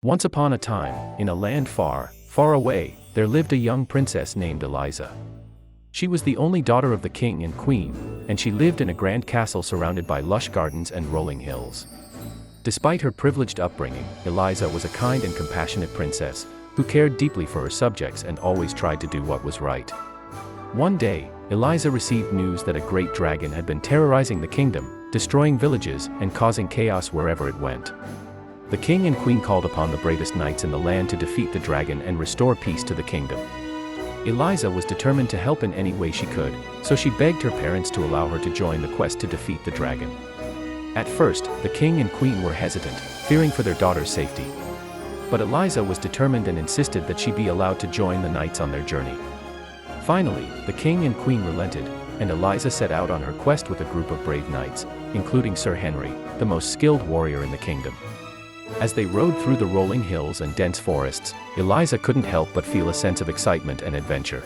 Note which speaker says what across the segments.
Speaker 1: Once upon a time, in a land far, far away, there lived a young princess named Eliza. She was the only daughter of the king and queen, and she lived in a grand castle surrounded by lush gardens and rolling hills. Despite her privileged upbringing, Eliza was a kind and compassionate princess, who cared deeply for her subjects and always tried to do what was right. One day, Eliza received news that a great dragon had been terrorizing the kingdom, destroying villages and causing chaos wherever it went. The king and queen called upon the bravest knights in the land to defeat the dragon and restore peace to the kingdom. Eliza was determined to help in any way she could, so she begged her parents to allow her to join the quest to defeat the dragon. At first, the king and queen were hesitant, fearing for their daughter's safety. But Eliza was determined and insisted that she be allowed to join the knights on their journey. Finally, the king and queen relented, and Eliza set out on her quest with a group of brave knights, including Sir Henry, the most skilled warrior in the kingdom. As they rode through the rolling hills and dense forests, Eliza couldn't help but feel a sense of excitement and adventure.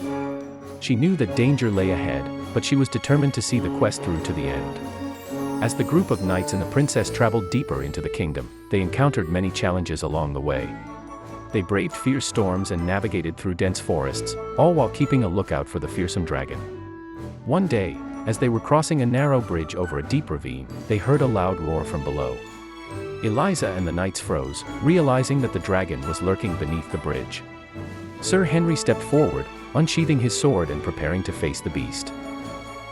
Speaker 1: She knew that danger lay ahead, but she was determined to see the quest through to the end. As the group of knights and the princess traveled deeper into the kingdom, they encountered many challenges along the way. They braved fierce storms and navigated through dense forests, all while keeping a lookout for the fearsome dragon. One day, as they were crossing a narrow bridge over a deep ravine, they heard a loud roar from below. Eliza and the knights froze, realizing that the dragon was lurking beneath the bridge. Sir Henry stepped forward, unsheathing his sword and preparing to face the beast.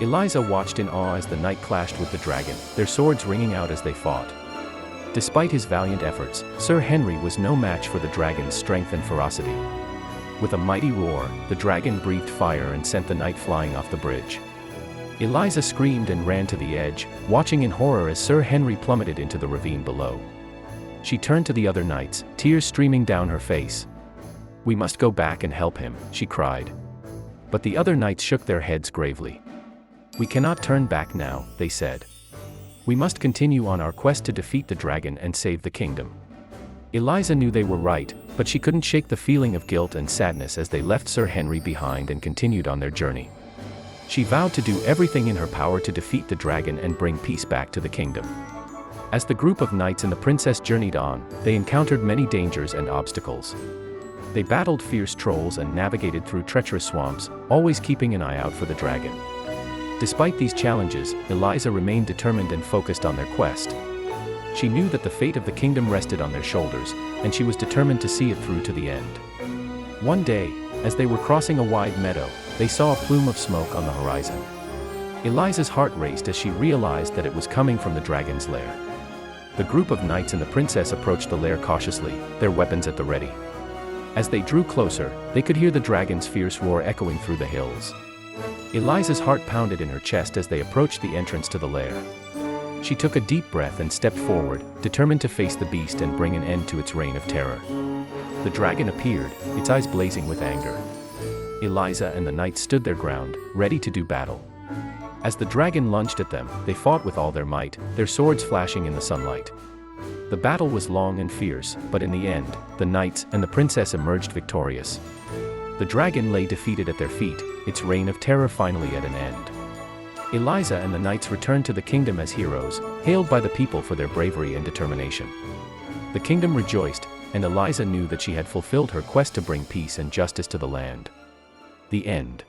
Speaker 1: Eliza watched in awe as the knight clashed with the dragon, their swords ringing out as they fought. Despite his valiant efforts, Sir Henry was no match for the dragon's strength and ferocity. With a mighty roar, the dragon breathed fire and sent the knight flying off the bridge. Eliza screamed and ran to the edge, watching in horror as Sir Henry plummeted into the ravine below. She turned to the other knights, tears streaming down her face. "We must go back and help him," she cried. But the other knights shook their heads gravely. "We cannot turn back now," they said. "We must continue on our quest to defeat the dragon and save the kingdom." Eliza knew they were right, but she couldn't shake the feeling of guilt and sadness as they left Sir Henry behind and continued on their journey. She vowed to do everything in her power to defeat the dragon and bring peace back to the kingdom. As the group of knights and the princess journeyed on, they encountered many dangers and obstacles. They battled fierce trolls and navigated through treacherous swamps, always keeping an eye out for the dragon. Despite these challenges, Eliza remained determined and focused on their quest. She knew that the fate of the kingdom rested on their shoulders, and she was determined to see it through to the end. One day, as they were crossing a wide meadow, they saw a plume of smoke on the horizon. Eliza's heart raced as she realized that it was coming from the dragon's lair. The group of knights and the princess approached the lair cautiously, their weapons at the ready. As they drew closer, they could hear the dragon's fierce roar echoing through the hills. Eliza's heart pounded in her chest as they approached the entrance to the lair. She took a deep breath and stepped forward, determined to face the beast and bring an end to its reign of terror. The dragon appeared, its eyes blazing with anger. Eliza and the knights stood their ground, ready to do battle. As the dragon lunged at them, they fought with all their might, their swords flashing in the sunlight. The battle was long and fierce, but in the end, the knights and the princess emerged victorious. The dragon lay defeated at their feet, its reign of terror finally at an end. Eliza and the knights returned to the kingdom as heroes, hailed by the people for their bravery and determination. The kingdom rejoiced, and Eliza knew that she had fulfilled her quest to bring peace and justice to the land. The end.